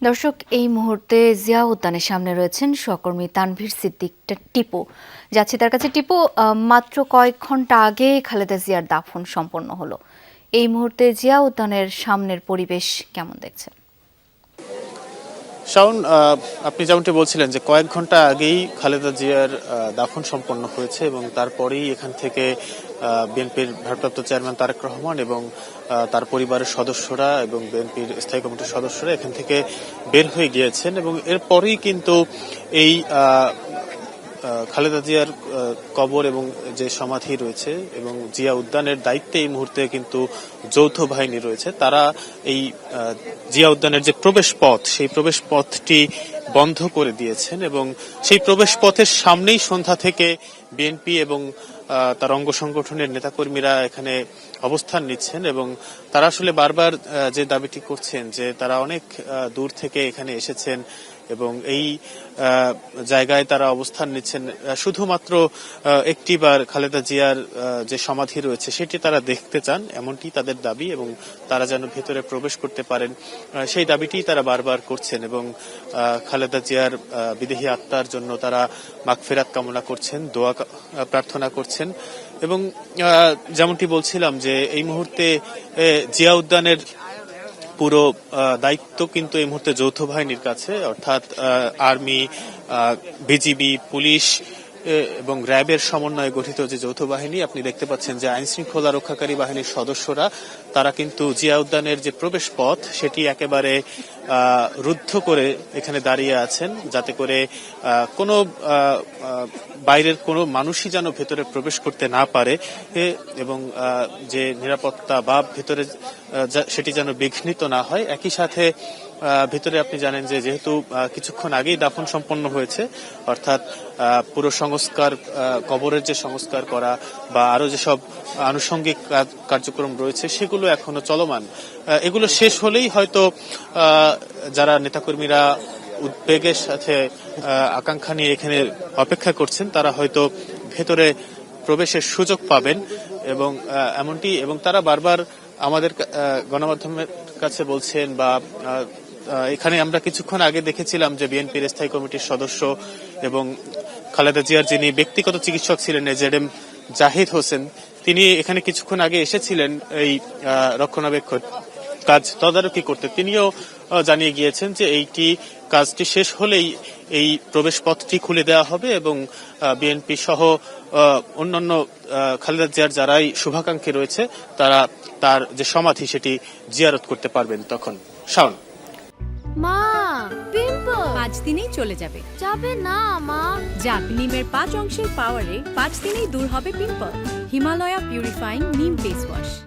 দর্শক, এই মুহূর্তে জিয়া উদ্যানের সামনে রয়েছেন সহকর্মী তানভীর সিদ্দিক টিপু। যাচ্ছি তার কাছে। টিপু, মাত্র কয়েক ঘন্টা আগে খালেদা জিয়ার দাফন সম্পন্ন হলো। এই মুহূর্তে জিয়া উদ্যানের সামনের পরিবেশ কেমন দেখছেন? শাওন, আপনি যেমনটি বলছিলেন যে কয়েক ঘন্টা আগেই খালেদা জিয়ার দাফন সম্পন্ন হয়েছে এবং তারপরেই এখান থেকে বিএনপির ভারপ্রাপ্ত চেয়ারম্যান তারেক রহমান এবং তার পরিবারের সদস্যরা এবং বিএনপির স্থায়ী কমিটির সদস্যরা এখান থেকে বের হয়ে গিয়েছেন এবং এরপরেই কিন্তু এই খালেদা জিয়ার কবর এবং যে সমাধি রয়েছে এবং জিয়া উদ্যানের দায়িত্বে এই মুহূর্তে কিন্তু যৌথ বাহিনী রয়েছে। তারা এই জিয়া উদ্যানের যে প্রবেশ পথ, সেই প্রবেশ পথটি বন্ধ করে দিয়েছেন এবং সেই প্রবেশ পথের সামনেই সন্ধ্যা থেকে বিএনপি এবং তার অঙ্গ সংগঠনের নেতাকর্মীরা এখানে অবস্থান নিচ্ছেন এবং তারা আসলে বারবার যে দাবিটি করছেন যে তারা অনেক দূর থেকে এখানে এসেছেন এবং এই জায়গায় তারা অবস্থান নিচ্ছেন শুধুমাত্র একটিবার খালেদা জিয়ার যে সমাধি রয়েছে সেটি তারা দেখতে চান, এমনটি তাদের দাবি এবং তারা যেন ভেতরে প্রবেশ করতে পারেন সেই দাবিটি তারা বারবার করছেন এবং খালেদা জিয়ার বিদেহী আত্মার জন্য তারা মাগফিরাত কামনা করছেন, দোয়া প্রার্থনা করছেন এবং যেমনটি বলছিলাম যে এই মুহূর্তে জিয়া উদ্যানের পুরো দায়িত্ব কিন্তু এই মুহূর্তে যৌথ বাহিনীর কাছে, অর্থাৎ আর্মি, বিজিবি, পুলিশ এবং র্যাবের সমন্বয়ে গঠিত যে যৌথ বাহিনী আপনি দেখতে পাচ্ছেন যে আইন শৃঙ্খলা রক্ষাকারী বাহিনীর সদস্যরা তারা কিন্তু জিয়া উদ্যানের যে প্রবেশ পথ সেটি একেবারে রুদ্ধ করে এখানে দাঁড়িয়ে আছেন, যাতে করে কোনো বাইরের কোনো মানুষই যেন ভেতরে প্রবেশ করতে না পারে এবং যে নিরাপত্তা বা ভেতরে সেটি যেন বিঘ্নিত না হয়। একই সাথে ভিতরে আপনি জানেন যে যেহেতু কিছুক্ষণ আগেই দাফন সম্পন্ন হয়েছে, অর্থাৎ পুরো সংস্কার, কবরের যে সংস্কার করা বা আরো যেসব আনুষঙ্গিক কার্যক্রম রয়েছে সেগুলো এখনো চলমান। এগুলো শেষ হলেই হয়তো যারা নেতাকর্মীরা উদ্বেগের সাথে আকাঙ্ক্ষা নিয়ে এখানে অপেক্ষা করছেন তারা হয়তো ভেতরে প্রবেশের সুযোগ পাবেন এবং এমনটি এবং তারা বারবার আমাদের গণমাধ্যমের কাছে বলছেন বা এখানে আমরা কিছুক্ষণ আগে দেখেছিলাম যে বিএনপির স্থায়ী কমিটির সদস্য এবং খালেদা জিয়ার যিনি ব্যক্তিগত চিকিৎসক ছিলেন এজেডএম জাহিদ হোসেন, তিনি এখানে কিছুক্ষণ আগে এসেছিলেন এই রক্ষণাবেক্ষণ কাজ তদারকি করতে। তিনিও জানিয়ে গিয়েছেন যে এইটি কাজটি শেষ হলেই এই প্রবেশ পথটি খুলে দেওয়া হবে এবং বিএনপি সহ অন্যান্য খালেদা জিয়ার যারাই শুভাকাঙ্ক্ষী রয়েছে তারা তার যে সমাধি সেটি জিয়ারত করতে পারবেন তখন। শাওন, মা, পিম্পল 5 দিনেই চলে যাবে। যাবে না মা। যাক, নিমের 5 অংশের পাওয়ারে 5 দিনেই দূর হবে পিম্পল। হিমালয়া পিউরিফাইং নিম ফেস ওয়াশ।